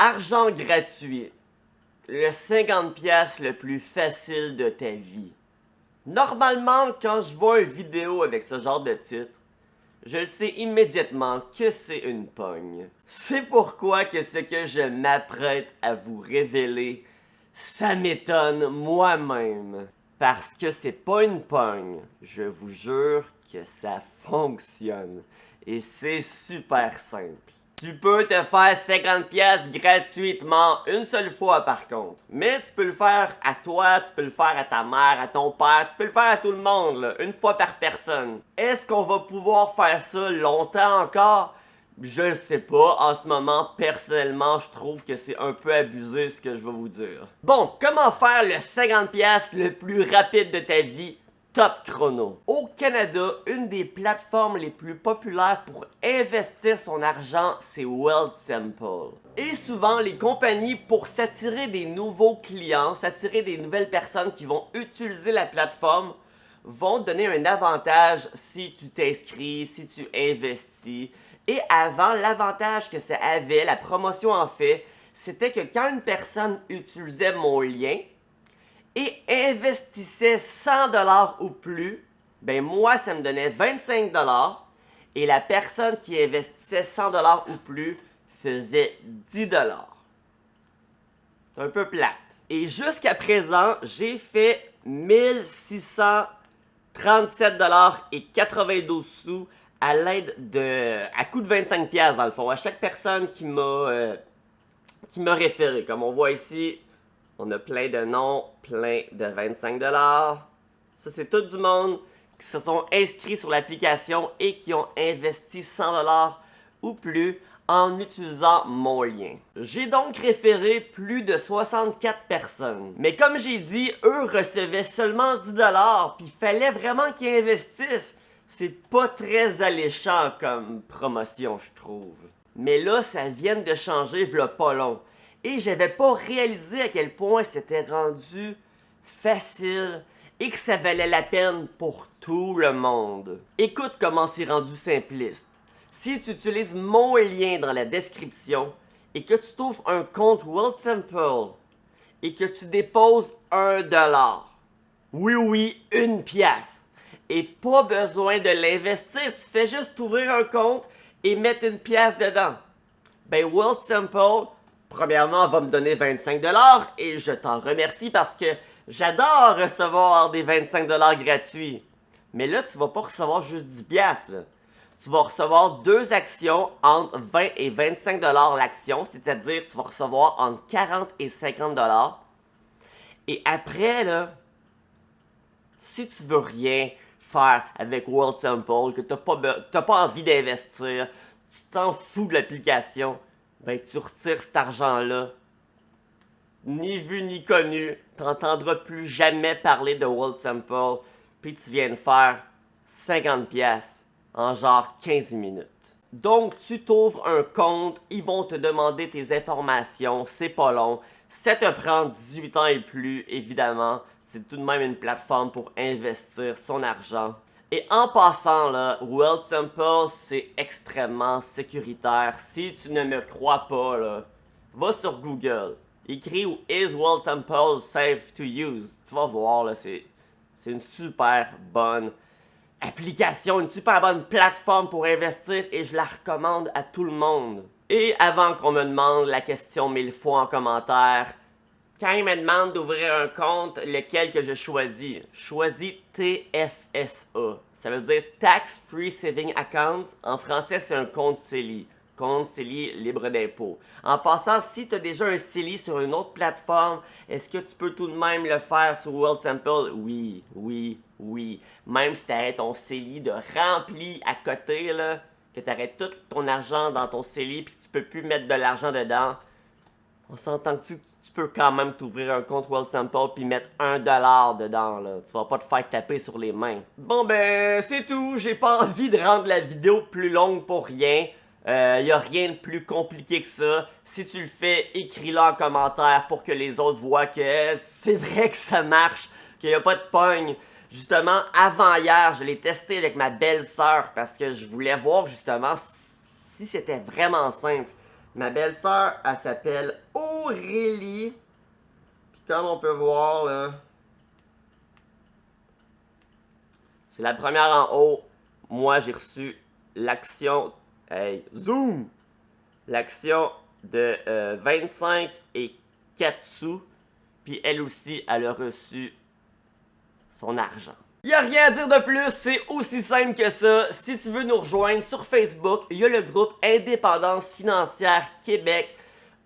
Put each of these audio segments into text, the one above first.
Argent gratuit. Le 50$ le plus facile de ta vie. Normalement, quand je vois une vidéo avec ce genre de titre, je sais immédiatement que c'est une pogne. C'est pourquoi que ce que je m'apprête à vous révéler, ça m'étonne moi-même. Parce que c'est pas une pogne. Je vous jure que ça fonctionne. Et c'est super simple. Tu peux te faire 50$ gratuitement une seule fois par contre. Mais tu peux le faire à toi, tu peux le faire à ta mère, à ton père, tu peux le faire à tout le monde, là, une fois par personne. Est-ce qu'on va pouvoir faire ça longtemps encore? Je ne sais pas. En ce moment, personnellement, je trouve que c'est un peu abusé ce que je vais vous dire. Bon, comment faire le 50$ le plus rapide de ta vie? Top Chrono. Au Canada, une des plateformes les plus populaires pour investir son argent, c'est Wealthsimple. Et souvent, les compagnies, pour s'attirer des nouveaux clients, s'attirer des nouvelles personnes qui vont utiliser la plateforme, vont donner un avantage si tu t'inscris, si tu investis. Et avant, l'avantage que ça avait, la promotion en fait, c'était que quand une personne utilisait mon lien, et investissait 100$ ou plus, ben moi, ça me donnait 25$ et la personne qui investissait 100$ ou plus faisait 10$. C'est un peu plate. Et jusqu'à présent, j'ai fait 1637$ et 92 sous à l'aide de... à coût de 25$ dans le fond, à chaque personne qui m'a référé. Comme on voit ici, on a plein de noms, plein de 25$. Ça, c'est tout du monde qui se sont inscrits sur l'application et qui ont investi 100$ ou plus en utilisant mon lien. J'ai donc référé plus de 64 personnes. Mais comme j'ai dit, eux recevaient seulement 10$, puis il fallait vraiment qu'ils investissent. C'est pas très alléchant comme promotion, je trouve. Mais là, ça vient de changer v'là pas long. Et j'avais pas réalisé à quel point c'était rendu facile et que ça valait la peine pour tout le monde. Écoute comment c'est rendu simpliste. Si tu utilises mon lien dans la description et que tu t'ouvres un compte Wealthsimple et que tu déposes 1$, oui, 1$, et pas besoin de l'investir, tu fais juste ouvrir un compte et mettre 1$ dedans. Ben Wealthsimple, premièrement, va me donner 25$ et je t'en remercie parce que j'adore recevoir des 25$ gratuits. Mais là, tu vas pas recevoir juste 10$, là. Tu vas recevoir 2 actions entre 20 et 25$ l'action, c'est-à-dire tu vas recevoir entre 40 et 50$. Et après, là, si tu veux rien faire avec Wealthsimple, que t'as pas envie d'investir, tu t'en fous de l'application, ben tu retires cet argent-là. Ni vu ni connu, t'entendras plus jamais parler de Wealthsimple, puis tu viens de faire 50$ en genre 15 minutes. Donc tu t'ouvres un compte, ils vont te demander tes informations, c'est pas long. Ça te prend 18 ans et plus, évidemment. C'est tout de même une plateforme pour investir son argent. Et en passant, là, Wealthsimple, c'est extrêmement sécuritaire. Si tu ne me crois pas, là, va sur Google. Écris « Is Wealthsimple safe to use ?» Tu vas voir, là, c'est une super bonne application, une super bonne plateforme pour investir et je la recommande à tout le monde. Et avant qu'on me demande la question 1000 fois en commentaire, quand ils me demandent d'ouvrir un compte, lequel que je choisis TFSA. Ça veut dire Tax Free Saving Accounts. En français, c'est un compte CELI. Compte CELI libre d'impôt. En passant, si tu as déjà un CELI sur une autre plateforme, est-ce que tu peux tout de même le faire sur Wealthsimple? Oui. Même si tu as ton CELI de rempli à côté, là, que tu arrêtes tout ton argent dans ton CELI et que tu peux plus mettre de l'argent dedans, on s'entend que tu peux quand même t'ouvrir un compte Wealthsimple puis mettre 1$ dedans, là. Tu vas pas te faire taper sur les mains. Bon ben, c'est tout. J'ai pas envie de rendre la vidéo plus longue pour rien. Y a rien de plus compliqué que ça. Si tu le fais, écris-le en commentaire pour que les autres voient que c'est vrai que ça marche, qu'il n'y a pas de pogne. Justement, avant hier, je l'ai testé avec ma belle-sœur parce que je voulais voir justement si c'était vraiment simple. Ma belle-sœur, elle s'appelle Aurélie. Puis comme on peut voir, là, c'est la première en haut. Moi, j'ai reçu l'action... Hey, zoom! L'action de 25 et 4 sous. Puis elle aussi, elle a reçu son argent. Il n'y a rien à dire de plus, c'est aussi simple que ça. Si tu veux nous rejoindre sur Facebook, il y a le groupe Indépendance financière Québec.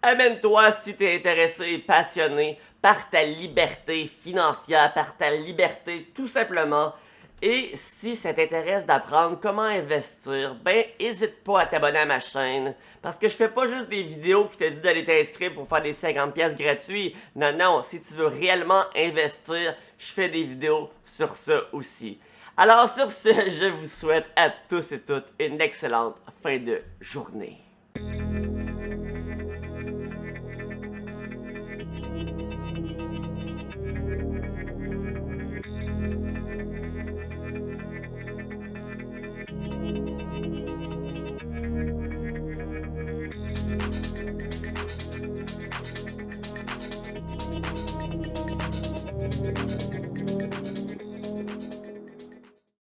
Amène-toi si tu es intéressé et passionné par ta liberté financière, par ta liberté tout simplement. Et si ça t'intéresse d'apprendre comment investir, ben hésite pas à t'abonner à ma chaîne. Parce que je fais pas juste des vidéos qui te disent d'aller t'inscrire pour faire des 50$ gratuits. Non, non, si tu veux réellement investir, je fais des vidéos sur ça aussi. Alors sur ce, je vous souhaite à tous et toutes une excellente fin de journée.